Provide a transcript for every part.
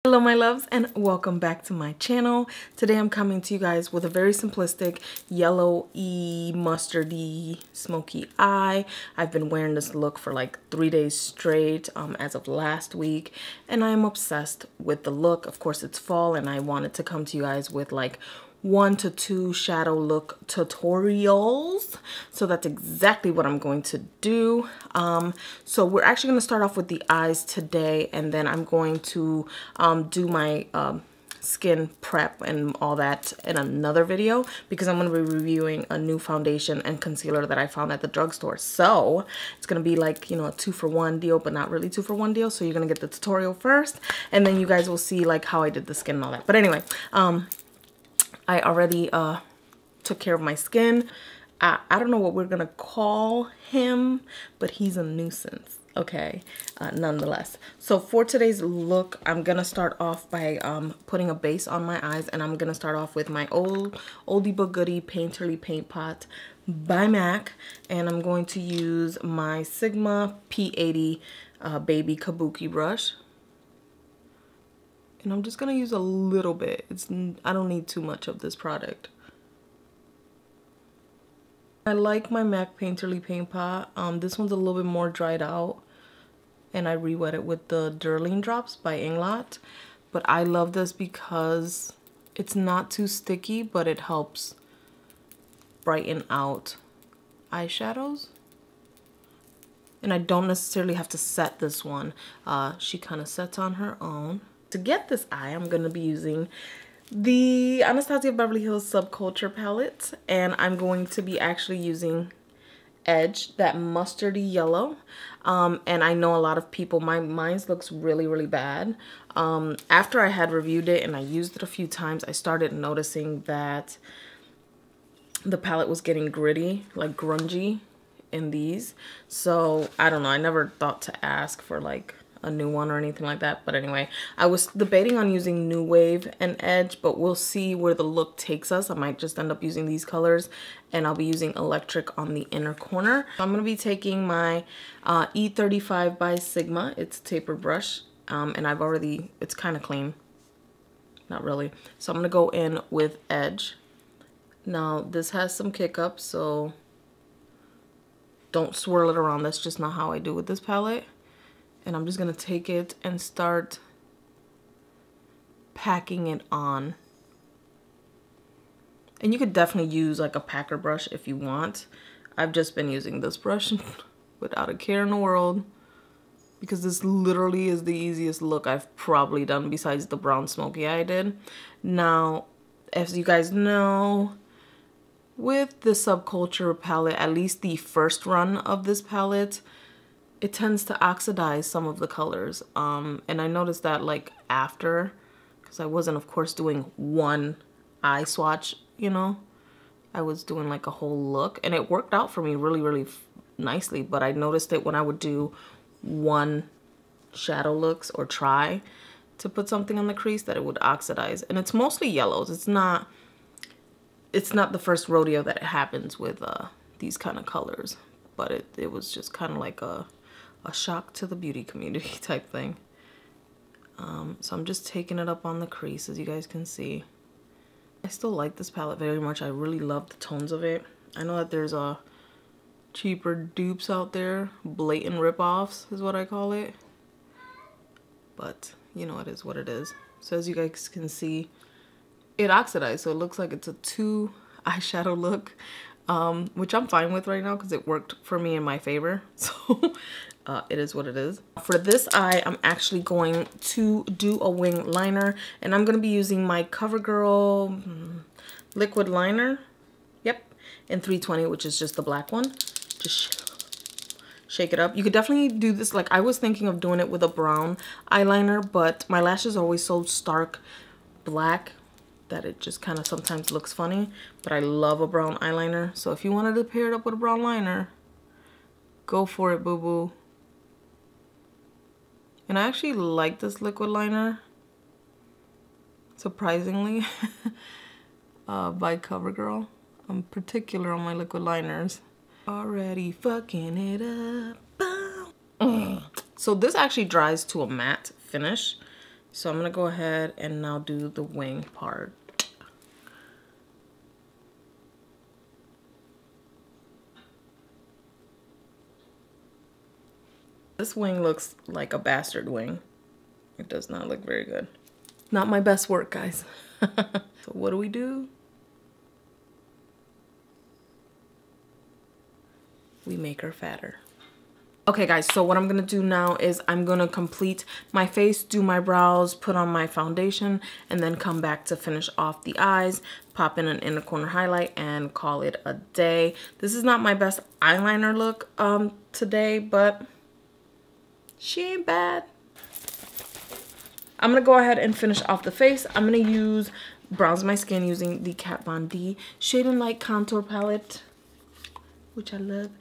Hello my loves and welcome back to my channel. Today I'm coming to you guys with a very simplistic yellow-y mustardy smoky eye. I've been wearing this look for like 3 days straight as of last week, and I'm obsessed with the look. Of course it's fall and I wanted to come to you guys with like 1 to 2 shadow look tutorials, so that's exactly what I'm going to do. So we're actually going to start off with the eyes today, and then I'm going to do my skin prep and all that in another video, because I'm going to be reviewing a new foundation and concealer that I found at the drugstore. So it's going to be like, you know, a 2-for-1 deal, but not really 2-for-1 deal. So you're going to get the tutorial first, and then you guys will see like how I did the skin and all that. But anyway, I already took care of my skin. I don't know what we're gonna call him, but he's a nuisance, okay, nonetheless. So for today's look, I'm gonna start off by putting a base on my eyes, and I'm gonna start off with my oldie but goodie Painterly Paint Pot by MAC, and I'm going to use my Sigma P80 baby kabuki brush. And I'm just gonna use a little bit. I don't need too much of this product. I like my MAC Painterly Paint Pot. This one's a little bit more dried out, and I re-wet it with the Durling Drops by Inglot. But I love this because it's not too sticky, but it helps brighten out eyeshadows. And I don't necessarily have to set this one. She kind of sets on her own. To get this eye, I'm going to be using the Anastasia Beverly Hills Subculture palette, and I'm going to be actually using Edge, that mustardy yellow. And I know a lot of people, mine looks really bad. After I had reviewed it and I used it a few times, I started noticing that the palette was getting gritty, like grungy in these. So I don't know, I never thought to ask for like a new one or anything like that. But anyway, I was debating on using New Wave and Edge, but we'll see where the look takes us. I might just end up using these colors, and I'll be using Electric on the inner corner. I'm going to be taking my E35 by Sigma. It's a taper brush, and it's kind of clean. Not really. So I'm going to go in with Edge. Now this has some kick up, so don't swirl it around. That's just not how I do with this palette. And I'm just going to take it and start packing it on. And you could definitely use like a packer brush if you want. I've just been using this brush without a care in the world, because this literally is the easiest look I've probably done besides the brown smoky eye I did. Now, as you guys know, with the Subculture palette, at least the first run of this palette, it tends to oxidize some of the colors. And I noticed that like after, because I wasn't of course doing one eye swatch, you know, I was doing like a whole look, and it worked out for me really nicely. But I noticed it when I would do one shadow looks or try to put something on the crease, that it would oxidize. And it's mostly yellows. It's not the first rodeo that it happens with these kind of colors, but it was just kind of like a shock to the beauty community type thing. So I'm just taking it up on the crease, as you guys can see. I still like this palette very much. I really love the tones of it. I know that there's cheaper dupes out there, blatant ripoffs is what I call it. But you know, it is what it is. So as you guys can see, it oxidized, so it looks like it's a 2 eyeshadow look, which I'm fine with right now because it worked for me in my favor. So it is what it is. For this eye, I'm actually going to do a wing liner, and I'm going to be using my CoverGirl liquid liner. Yep, in 320, which is just the black one. Just shake it up. You could definitely do this. Like, I was thinking of doing it with a brown eyeliner, but my lashes are always so stark black that it just kind of sometimes looks funny. But I love a brown eyeliner, so if you wanted to pair it up with a brown liner, go for it, boo-boo. And I actually like this liquid liner, surprisingly, by CoverGirl. I'm particular on my liquid liners. Already fucking it up. So this actually dries to a matte finish. So I'm gonna go ahead and now do the wing part. This wing looks like a bastard wing. It does not look very good. Not my best work, guys. So what do? We make her fatter. Okay guys, so what I'm gonna do now is I'm gonna complete my face, do my brows, put on my foundation, and then come back to finish off the eyes, pop in an inner corner highlight, and call it a day. This is not my best eyeliner look today, but she ain't bad. I'm gonna go ahead and finish off the face. I'm gonna bronze my skin using the Kat Von D Shade and Light Contour Palette, which I love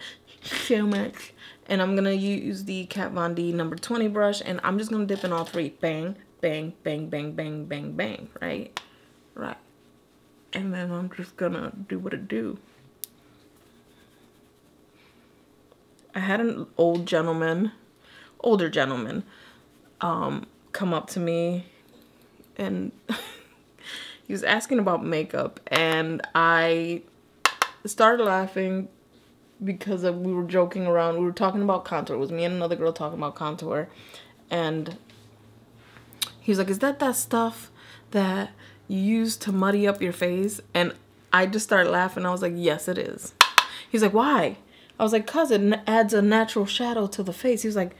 so much. And I'm gonna use the Kat Von D number 20 brush, and I'm just gonna dip in all three. Bang, bang, bang, bang, bang, bang, bang, right? Right. And then I'm just gonna do what it do. I had an older gentleman, come up to me, and he was asking about makeup, and I started laughing because we were joking around. We were talking about contour. It was me and another girl talking about contour, and he was like, "Is that stuff that you use to muddy up your face?" And I just started laughing. I was like, "Yes, it is." He's like, "Why?" I was like, "'Cause it adds a natural shadow to the face." He was like,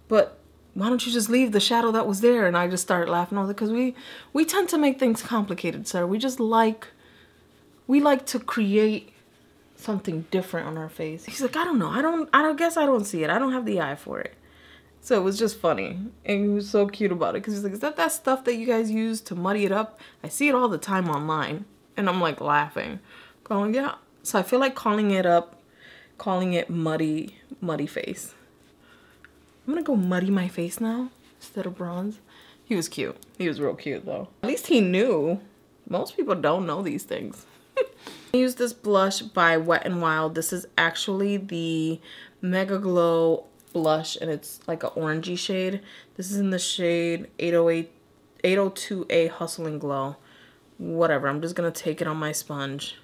"But why don't you just leave the shadow that was there?" And I just started laughing. I was like, "'Cause we tend to make things complicated, sir. We like to create something different on our face." He's like, "I don't know. I guess I don't see it. I don't have the eye for it." So it was just funny, and he was so cute about it, because he's like, "Is that stuff that you guys use to muddy it up? I see it all the time online." And I'm like laughing, going, "Yeah." So I feel like calling it muddy face. I'm gonna go muddy my face now instead of bronze. He was cute. He was real cute though. At least he knew. Most people don't know these things. I use this blush by Wet n Wild. This is actually the Mega Glow blush, and it's like an orangey shade. This is in the shade 802A Hustle and Glow. Whatever, I'm just gonna take it on my sponge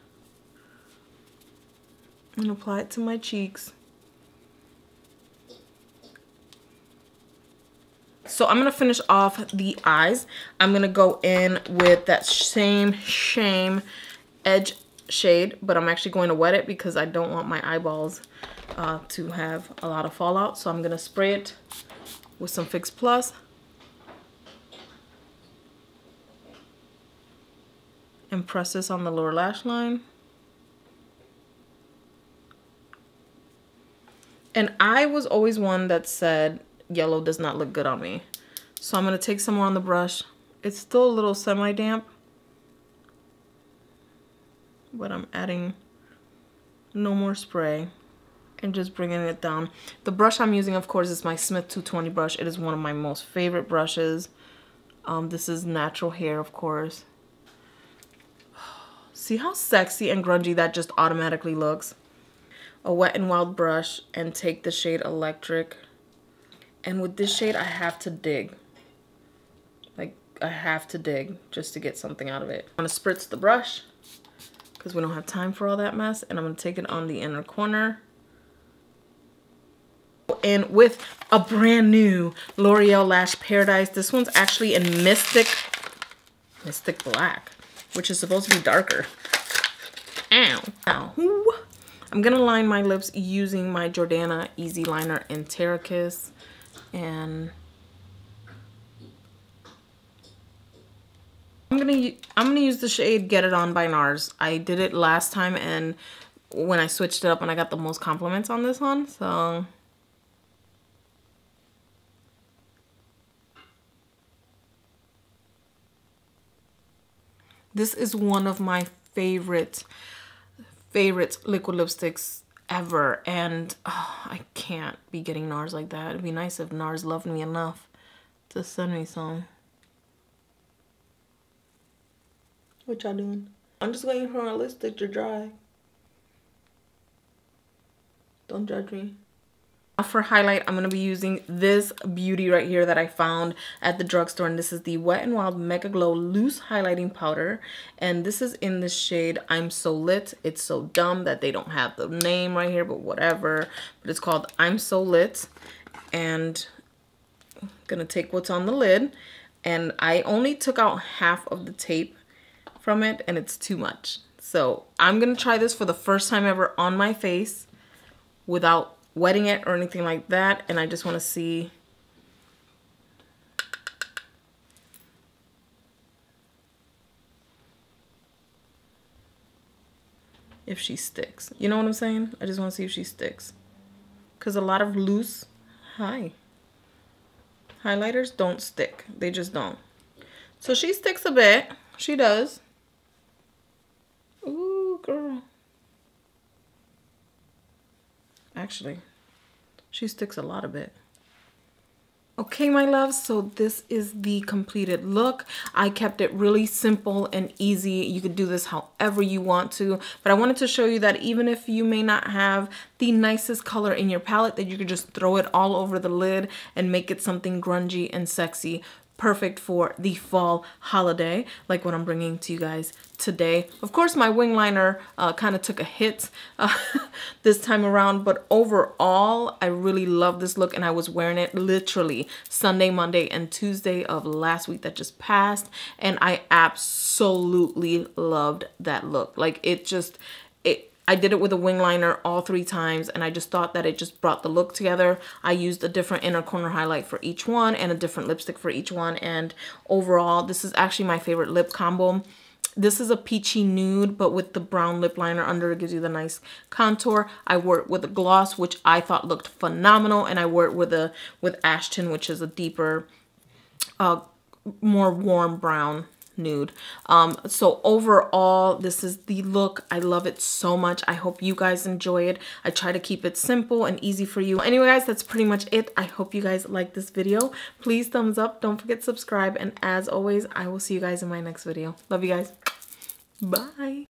and apply it to my cheeks. So I'm gonna finish off the eyes. I'm gonna go in with that same Shame Edge shade, but I'm actually going to wet it because I don't want my eyeballs to have a lot of fallout. So I'm gonna spray it with some Fix Plus and press this on the lower lash line. And I was always one that said yellow does not look good on me. So I'm gonna take some more on the brush. It's still a little semi-damp, but I'm adding no more spray and just bringing it down. The brush I'm using, of course, is my Smith 220 brush. It is one of my most favorite brushes. This is natural hair, of course. See how sexy and grungy that just automatically looks? A Wet n Wild brush, and take the shade Electric. And with this shade, I have to dig. Like, I have to dig just to get something out of it. I'm gonna spritz the brush because we don't have time for all that mess. And I'm gonna take it on the inner corner. And with a brand new L'Oreal Lash Paradise. This one's actually in Mystic Black, which is supposed to be darker. Ow. Ow. I'm gonna line my lips using my Jordana Easy Liner in Terra Kiss. And I'm gonna use the shade Get It On by NARS. I did it last time, and when I switched it up, and I got the most compliments on this one, so. This is one of my favorite liquid lipsticks ever, and I can't be getting NARS like that. It'd be nice if NARS loved me enough to send me some. What y'all doing? I'm just waiting for my lipstick to dry. Don't judge me. For highlight, I'm going to be using this beauty right here that I found at the drugstore, and this is the Wet n Wild Mega Glow Loose Highlighting Powder, and this is in the shade I'm So Lit. It's so dumb that they don't have the name right here, but whatever. But it's called I'm So Lit, and I'm going to take what's on the lid, and I only took out half of the tape from it, and it's too much. So I'm going to try this for the first time ever on my face without wetting it or anything like that, and I just want to see if she sticks. You know what I'm saying? I just want to see if she sticks, because a lot of loose highlighters don't stick. They just don't. So she sticks a bit. She does. Ooh, girl. Actually, she sticks a lot of it. Okay, my loves, so this is the completed look. I kept it really simple and easy. You could do this however you want to, but I wanted to show you that even if you may not have the nicest color in your palette, that you could just throw it all over the lid and make it something grungy and sexy. Perfect for the fall holiday, like what I'm bringing to you guys today. Of course, my wing liner kind of took a hit this time around, but overall, I really love this look, and I was wearing it literally Sunday, Monday, and Tuesday of last week that just passed, and I absolutely loved that look. Like, I did it with a wing liner all 3 times, and I just thought that it just brought the look together. I used a different inner corner highlight for each one and a different lipstick for each one, and overall, this is actually my favorite lip combo. This is a peachy nude, but with the brown lip liner under, it gives you the nice contour. I wore it with a gloss, which I thought looked phenomenal, and I wore it with Ashton, which is a deeper, more warm brown nude. So overall, this is the look. I love it so much. I hope you guys enjoy it. I try to keep it simple and easy for you. Anyway, guys, that's pretty much it. I hope you guys like this video. Please thumbs up. Don't forget to subscribe. And as always, I will see you guys in my next video. Love you guys. Bye.